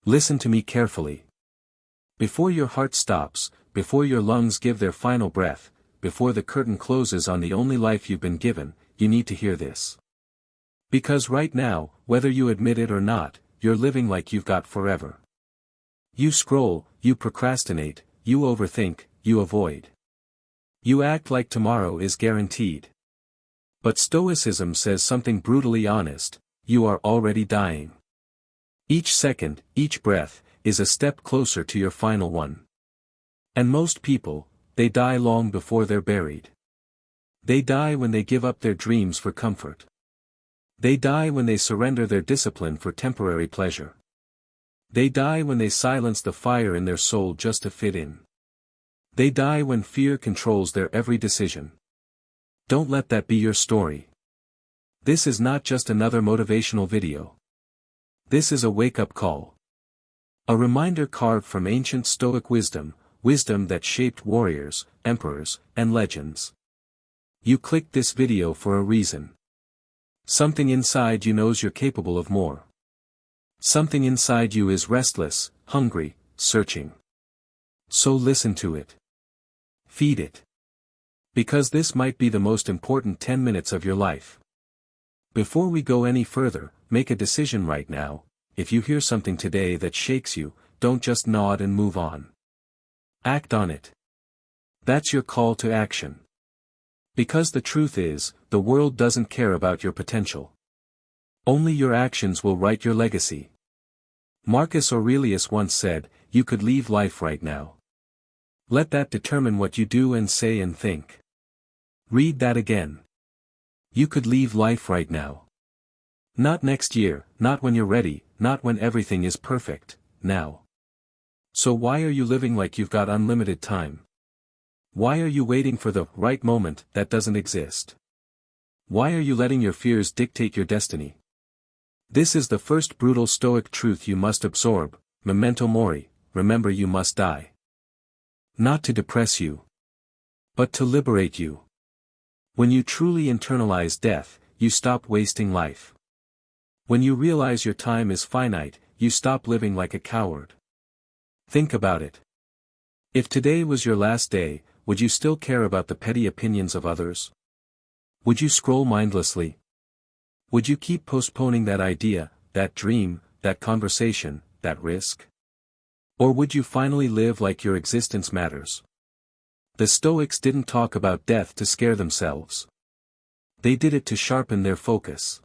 Listen to me carefully. Before your heart stops, before your lungs give their final breath, before the curtain closes on the only life you've been given, you need to hear this. Because right now, whether you admit it or not, you're living like you've got forever. You scroll, you procrastinate, you overthink, you avoid. You act like tomorrow is guaranteed. But Stoicism says something brutally honest: you are already dying. Each second, each breath, is a step closer to your final one. And most people, they die long before they're buried. They die when they give up their dreams for comfort. They die when they surrender their discipline for temporary pleasure. They die when they silence the fire in their soul just to fit in. They die when fear controls their every decision. Don't let that be your story. This is not just another motivational video. This is a wake-up call. A reminder carved from ancient Stoic wisdom, wisdom that shaped warriors, emperors, and legends. You clicked this video for a reason. Something inside you knows you're capable of more. Something inside you is restless, hungry, searching. So listen to it. Feed it. Because this might be the most important 10 minutes of your life. Before we go any further, make a decision right now. If you hear something today that shakes you, don't just nod and move on. Act on it. That's your call to action. Because the truth is, the world doesn't care about your potential. Only your actions will write your legacy. Marcus Aurelius once said, "You could leave life right now." Let that determine what you do and say and think. Read that again. You could leave life right now. Not next year, not when you're ready, not when everything is perfect, now. So why are you living like you've got unlimited time? Why are you waiting for the right moment that doesn't exist? Why are you letting your fears dictate your destiny? This is the first brutal Stoic truth you must absorb: memento mori, remember you must die. Not to depress you, but to liberate you. When you truly internalize death, you stop wasting life. When you realize your time is finite, you stop living like a coward. Think about it. If today was your last day, would you still care about the petty opinions of others? Would you scroll mindlessly? Would you keep postponing that idea, that dream, that conversation, that risk? Or would you finally live like your existence matters? The Stoics didn't talk about death to scare themselves. They did it to sharpen their focus.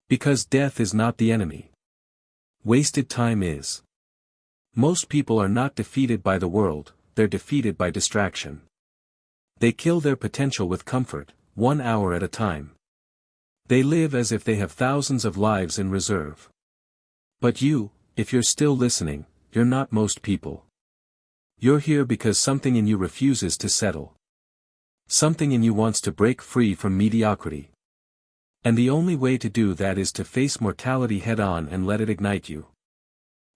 Because death is not the enemy. Wasted time is. Most people are not defeated by the world, they're defeated by distraction. They kill their potential with comfort, 1 hour at a time. They live as if they have thousands of lives in reserve. But you, if you're still listening, you're not most people. You're here because something in you refuses to settle. Something in you wants to break free from mediocrity. And the only way to do that is to face mortality head-on and let it ignite you.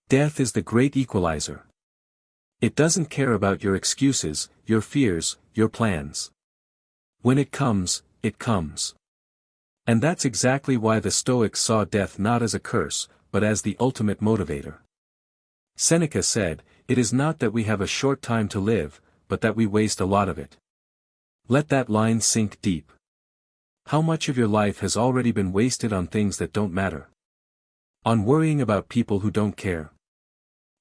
Death is the great equalizer. It doesn't care about your excuses, your fears, your plans. When it comes, it comes. And that's exactly why the Stoics saw death not as a curse, but as the ultimate motivator. Seneca said, "It is not that we have a short time to live, but that we waste a lot of it." Let that line sink deep. How much of your life has already been wasted on things that don't matter? On worrying about people who don't care?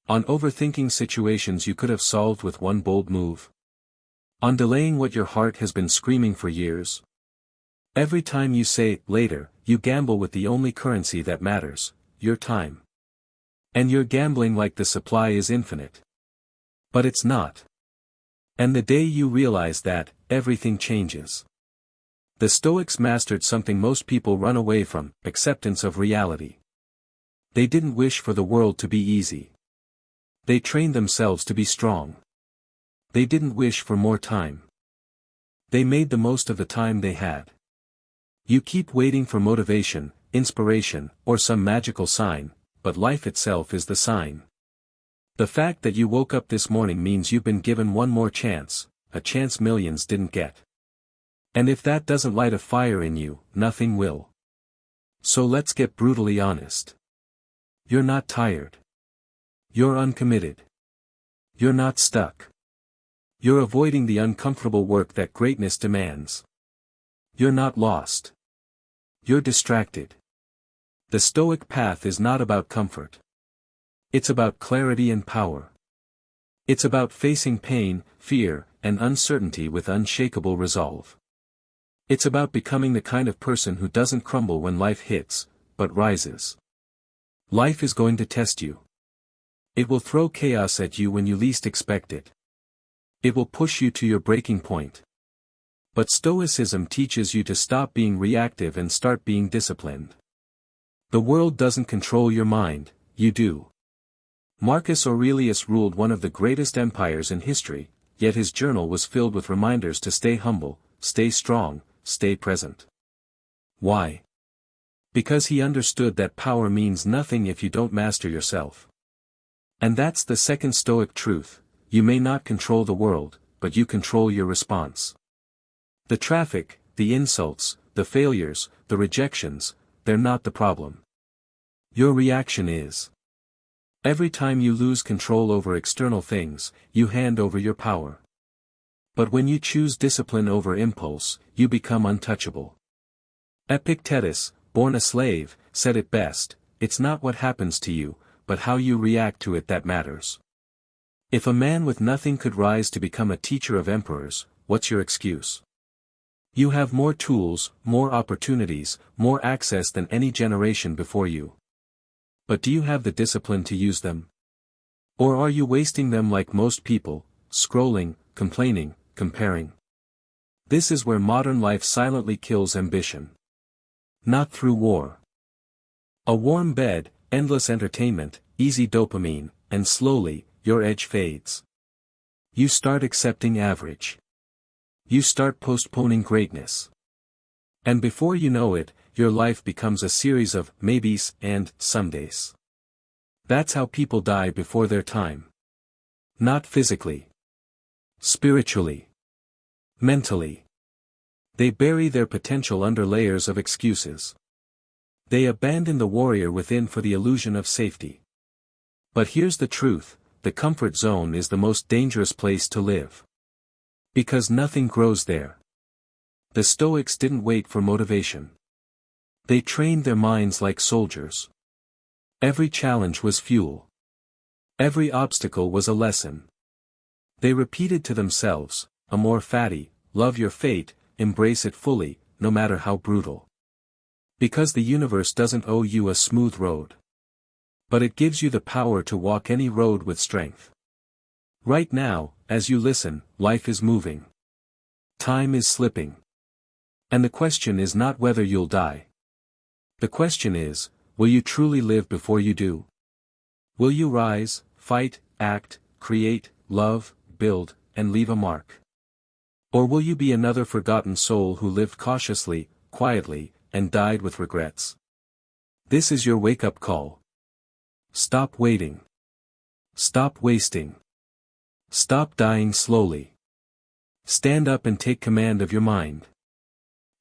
On overthinking situations you could have solved with one bold move? On delaying what your heart has been screaming for years? Every time you say, later, you gamble with the only currency that matters, your time. And you're gambling like the supply is infinite. But it's not. And the day you realize that, everything changes. The Stoics mastered something most people run away from: acceptance of reality. They didn't wish for the world to be easy. They trained themselves to be strong. They didn't wish for more time. They made the most of the time they had. You keep waiting for motivation, inspiration, or some magical sign, but life itself is the sign. The fact that you woke up this morning means you've been given one more chance, a chance millions didn't get. And if that doesn't light a fire in you, nothing will. So let's get brutally honest. You're not tired. You're uncommitted. You're not stuck. You're avoiding the uncomfortable work that greatness demands. You're not lost. You're distracted. The Stoic path is not about comfort. It's about clarity and power. It's about facing pain, fear, and uncertainty with unshakable resolve. It's about becoming the kind of person who doesn't crumble when life hits, but rises. Life is going to test you. It will throw chaos at you when you least expect it. It will push you to your breaking point. But Stoicism teaches you to stop being reactive and start being disciplined. The world doesn't control your mind, you do. Marcus Aurelius ruled one of the greatest empires in history, yet his journal was filled with reminders to stay humble, stay strong, stay present. Why? Because he understood that power means nothing if you don't master yourself. And that's the second Stoic truth: you may not control the world, but you control your response. The traffic, the insults, the failures, the rejections, they're not the problem. Your reaction is. Every time you lose control over external things, you hand over your power. But when you choose discipline over impulse, you become untouchable. Epictetus, born a slave, said it best: it's not what happens to you, but how you react to it that matters. If a man with nothing could rise to become a teacher of emperors, what's your excuse? You have more tools, more opportunities, more access than any generation before you. But do you have the discipline to use them? Or are you wasting them like most people, scrolling, complaining, comparing? This is where modern life silently kills ambition. Not through war. A warm bed, endless entertainment, easy dopamine, and slowly, your edge fades. You start accepting average. You start postponing greatness. And before you know it, your life becomes a series of maybes and somedays. That's how people die before their time. Not physically. Spiritually. Mentally. They bury their potential under layers of excuses. They abandon the warrior within for the illusion of safety. But here's the truth: the comfort zone is the most dangerous place to live. Because nothing grows there. The Stoics didn't wait for motivation. They trained their minds like soldiers. Every challenge was fuel. Every obstacle was a lesson. They repeated to themselves: amor fati, love your fate, embrace it fully, no matter how brutal. Because the universe doesn't owe you a smooth road. But it gives you the power to walk any road with strength. Right now, as you listen, life is moving. Time is slipping. And the question is not whether you'll die. The question is, will you truly live before you do? Will you rise, fight, act, create, love, build, and leave a mark? Or will you be another forgotten soul who lived cautiously, quietly, and died with regrets? This is your wake-up call. Stop waiting. Stop wasting. Stop dying slowly. Stand up and take command of your mind.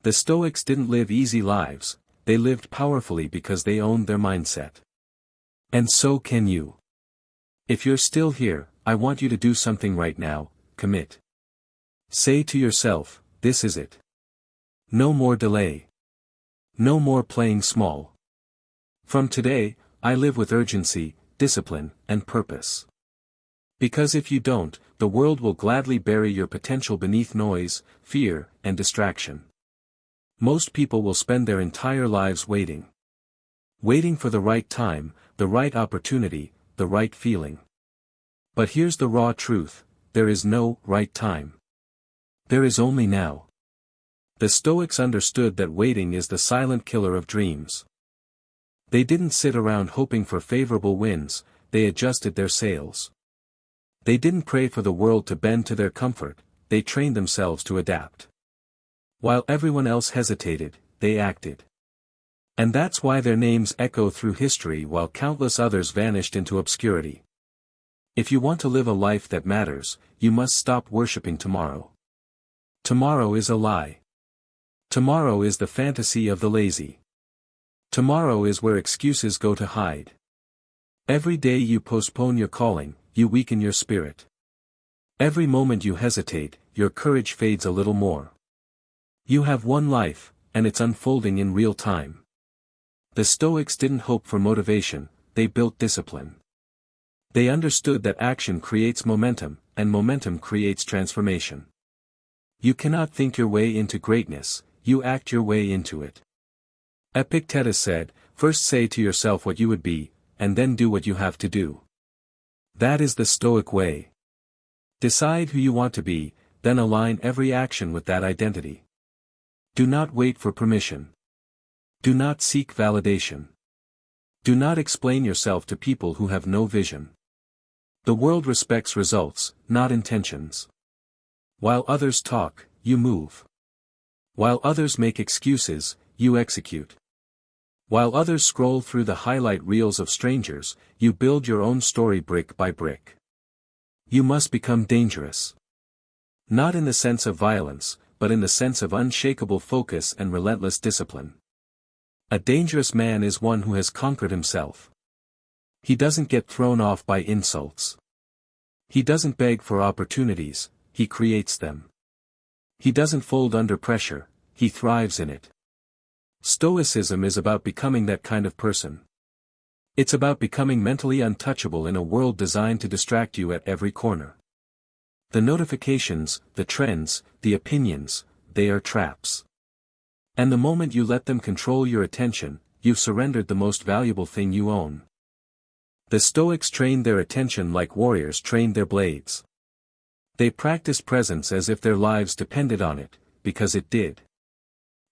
The Stoics didn't live easy lives, they lived powerfully because they owned their mindset. And so can you. If you're still here, I want you to do something right now: commit. Say to yourself, this is it. No more delay. No more playing small. From today, I live with urgency, discipline, and purpose. Because if you don't, the world will gladly bury your potential beneath noise, fear, and distraction. Most people will spend their entire lives waiting. Waiting for the right time, the right opportunity, the right feeling. But here's the raw truth: there is no right time. There is only now. The Stoics understood that waiting is the silent killer of dreams. They didn't sit around hoping for favorable winds, they adjusted their sails. They didn't pray for the world to bend to their comfort, they trained themselves to adapt. While everyone else hesitated, they acted. And that's why their names echo through history while countless others vanished into obscurity. If you want to live a life that matters, you must stop worshipping tomorrow. Tomorrow is a lie. Tomorrow is the fantasy of the lazy. Tomorrow is where excuses go to hide. Every day you postpone your calling, you weaken your spirit. Every moment you hesitate, your courage fades a little more. You have one life, and it's unfolding in real time. The Stoics didn't hope for motivation, they built discipline. They understood that action creates momentum, and momentum creates transformation. You cannot think your way into greatness, you act your way into it. Epictetus said, "First say to yourself what you would be, and then do what you have to do." That is the Stoic way. Decide who you want to be, then align every action with that identity. Do not wait for permission. Do not seek validation. Do not explain yourself to people who have no vision. The world respects results, not intentions. While others talk, you move. While others make excuses, you execute. While others scroll through the highlight reels of strangers, you build your own story brick by brick. You must become dangerous. Not in the sense of violence, but in the sense of unshakable focus and relentless discipline. A dangerous man is one who has conquered himself. He doesn't get thrown off by insults. He doesn't beg for opportunities, he creates them. He doesn't fold under pressure, he thrives in it. Stoicism is about becoming that kind of person. It's about becoming mentally untouchable in a world designed to distract you at every corner. The notifications, the trends, the opinions, they are traps. And the moment you let them control your attention, you've surrendered the most valuable thing you own. The Stoics trained their attention like warriors trained their blades. They practiced presence as if their lives depended on it, because it did.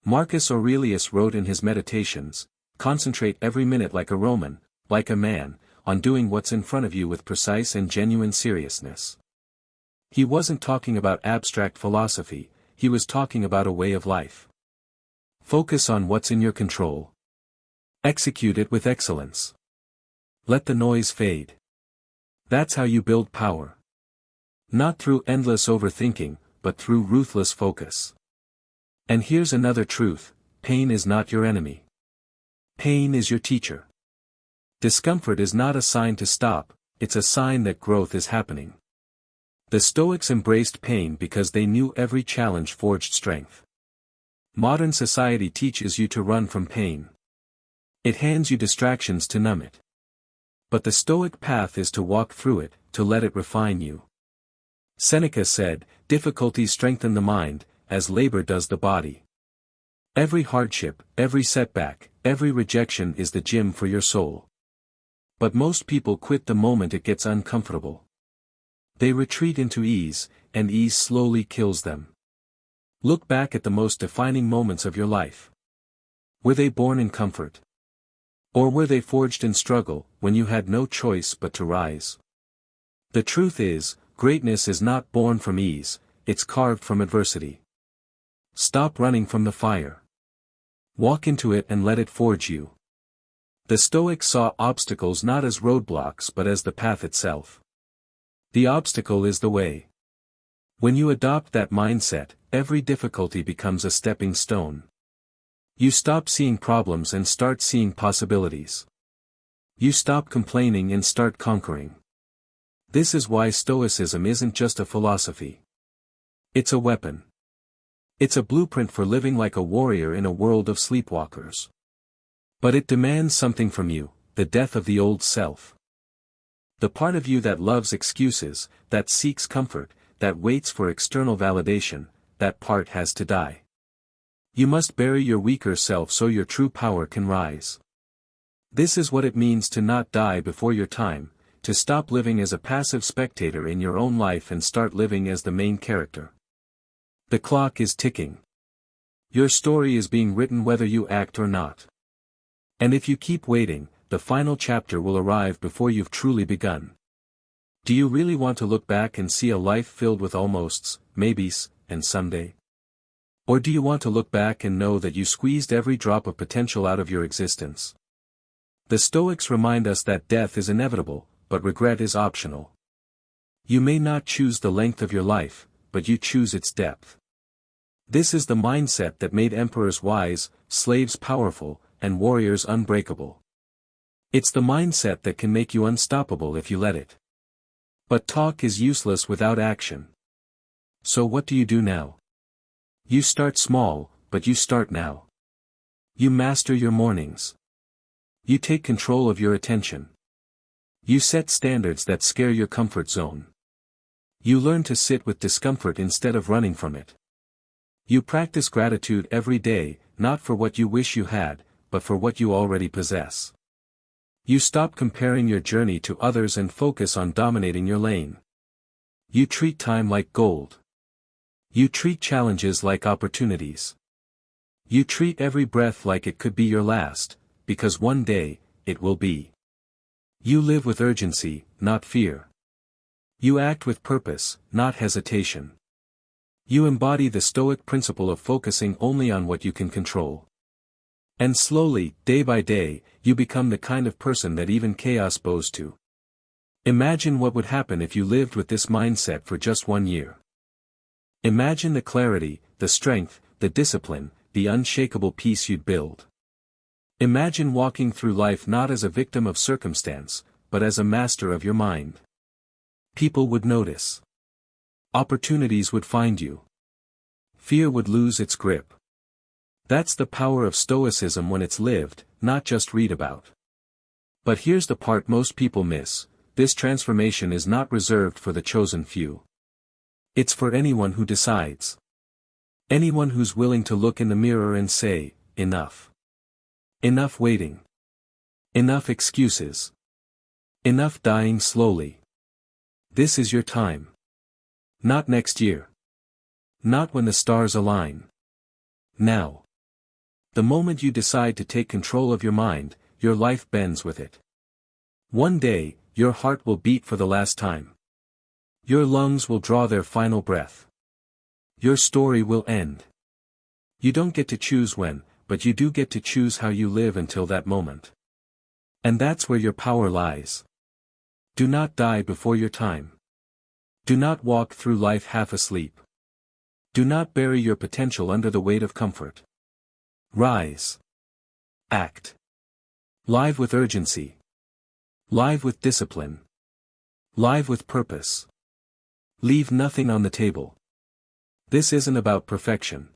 Marcus Aurelius wrote in his Meditations, "Concentrate every minute like a Roman, like a man, on doing what's in front of you with precise and genuine seriousness." He wasn't talking about abstract philosophy, he was talking about a way of life. Focus on what's in your control. Execute it with excellence. Let the noise fade. That's how you build power. Not through endless overthinking, but through ruthless focus. And here's another truth, pain is not your enemy. Pain is your teacher. Discomfort is not a sign to stop, it's a sign that growth is happening. The Stoics embraced pain because they knew every challenge forged strength. Modern society teaches you to run from pain. It hands you distractions to numb it. But the Stoic path is to walk through it, to let it refine you. Seneca said, "Difficulties strengthen the mind, as labor does the body." Every hardship, every setback, every rejection is the gym for your soul. But most people quit the moment it gets uncomfortable. They retreat into ease, and ease slowly kills them. Look back at the most defining moments of your life. Were they born in comfort? Or were they forged in struggle, when you had no choice but to rise? The truth is, greatness is not born from ease, it's carved from adversity. Stop running from the fire. Walk into it and let it forge you. The Stoics saw obstacles not as roadblocks but as the path itself. The obstacle is the way. When you adopt that mindset, every difficulty becomes a stepping stone. You stop seeing problems and start seeing possibilities. You stop complaining and start conquering. This is why Stoicism isn't just a philosophy. It's a weapon. It's a blueprint for living like a warrior in a world of sleepwalkers. But it demands something from you, the death of the old self. The part of you that loves excuses, that seeks comfort, that waits for external validation, that part has to die. You must bury your weaker self so your true power can rise. This is what it means to not die before your time, to stop living as a passive spectator in your own life and start living as the main character. The clock is ticking. Your story is being written whether you act or not. And if you keep waiting, the final chapter will arrive before you've truly begun. Do you really want to look back and see a life filled with almosts, maybes, and someday? Or do you want to look back and know that you squeezed every drop of potential out of your existence? The Stoics remind us that death is inevitable, but regret is optional. You may not choose the length of your life, but you choose its depth. This is the mindset that made emperors wise, slaves powerful, and warriors unbreakable. It's the mindset that can make you unstoppable if you let it. But talk is useless without action. So what do you do now? You start small, but you start now. You master your mornings. You take control of your attention. You set standards that scare your comfort zone. You learn to sit with discomfort instead of running from it. You practice gratitude every day, not for what you wish you had, but for what you already possess. You stop comparing your journey to others and focus on dominating your lane. You treat time like gold. You treat challenges like opportunities. You treat every breath like it could be your last, because one day, it will be. You live with urgency, not fear. You act with purpose, not hesitation. You embody the Stoic principle of focusing only on what you can control. And slowly, day by day, you become the kind of person that even chaos bows to. Imagine what would happen if you lived with this mindset for just 1 year. Imagine the clarity, the strength, the discipline, the unshakable peace you'd build. Imagine walking through life not as a victim of circumstance, but as a master of your mind. People would notice. Opportunities would find you. Fear would lose its grip. That's the power of Stoicism when it's lived, not just read about. But here's the part most people miss: this transformation is not reserved for the chosen few. It's for anyone who decides. Anyone who's willing to look in the mirror and say, enough. Enough waiting. Enough excuses. Enough dying slowly. This is your time. Not next year. Not when the stars align. Now. The moment you decide to take control of your mind, your life bends with it. One day, your heart will beat for the last time. Your lungs will draw their final breath. Your story will end. You don't get to choose when, but you do get to choose how you live until that moment. And that's where your power lies. Do not die before your time. Do not walk through life half asleep. Do not bury your potential under the weight of comfort. Rise. Act. Live with urgency. Live with discipline. Live with purpose. Leave nothing on the table. This isn't about perfection.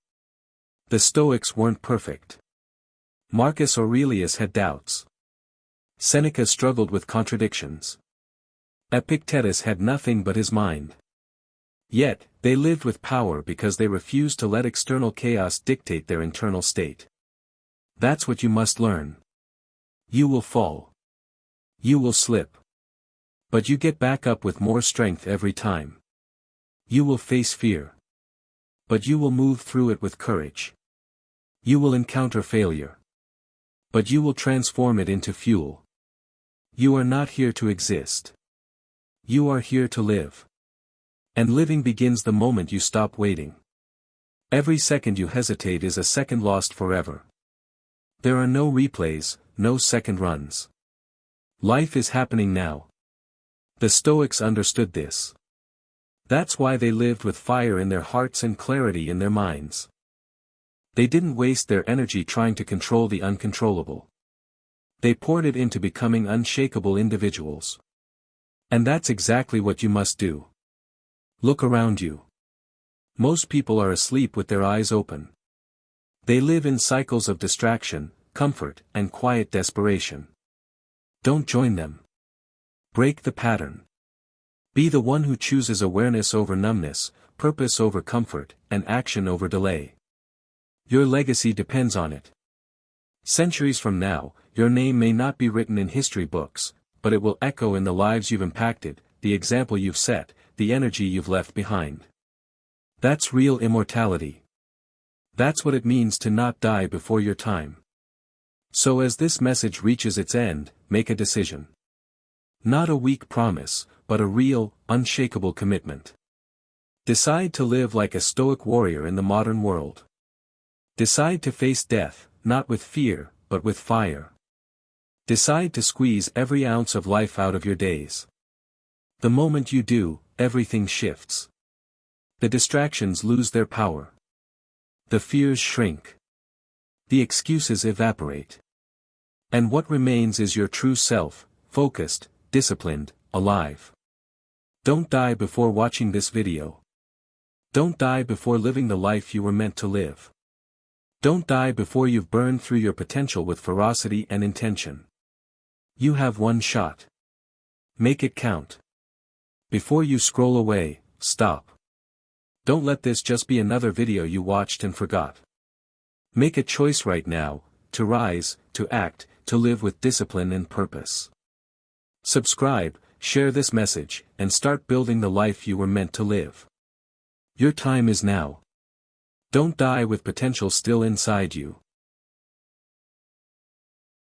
The Stoics weren't perfect. Marcus Aurelius had doubts. Seneca struggled with contradictions. Epictetus had nothing but his mind. Yet, they lived with power because they refused to let external chaos dictate their internal state. That's what you must learn. You will fall. You will slip. But you get back up with more strength every time. You will face fear. But you will move through it with courage. You will encounter failure. But you will transform it into fuel. You are not here to exist. You are here to live. And living begins the moment you stop waiting. Every second you hesitate is a second lost forever. There are no replays, no second runs. Life is happening now. The Stoics understood this. That's why they lived with fire in their hearts and clarity in their minds. They didn't waste their energy trying to control the uncontrollable. They poured it into becoming unshakable individuals. And that's exactly what you must do. Look around you. Most people are asleep with their eyes open. They live in cycles of distraction, comfort, and quiet desperation. Don't join them. Break the pattern. Be the one who chooses awareness over numbness, purpose over comfort, and action over delay. Your legacy depends on it. Centuries from now, your name may not be written in history books, but it will echo in the lives you've impacted, the example you've set, the energy you've left behind. That's real immortality. That's what it means to not die before your time. So as this message reaches its end, make a decision. Not a weak promise, but a real, unshakable commitment. Decide to live like a Stoic warrior in the modern world. Decide to face death, not with fear, but with fire. Decide to squeeze every ounce of life out of your days. The moment you do, everything shifts. The distractions lose their power. The fears shrink. The excuses evaporate. And what remains is your true self, focused, disciplined, alive. Don't die before watching this video. Don't die before living the life you were meant to live. Don't die before you've burned through your potential with ferocity and intention. You have one shot. Make it count. Before you scroll away, stop. Don't let this just be another video you watched and forgot. Make a choice right now, to rise, to act, to live with discipline and purpose. Subscribe, share this message, and start building the life you were meant to live. Your time is now. Don't die with potential still inside you.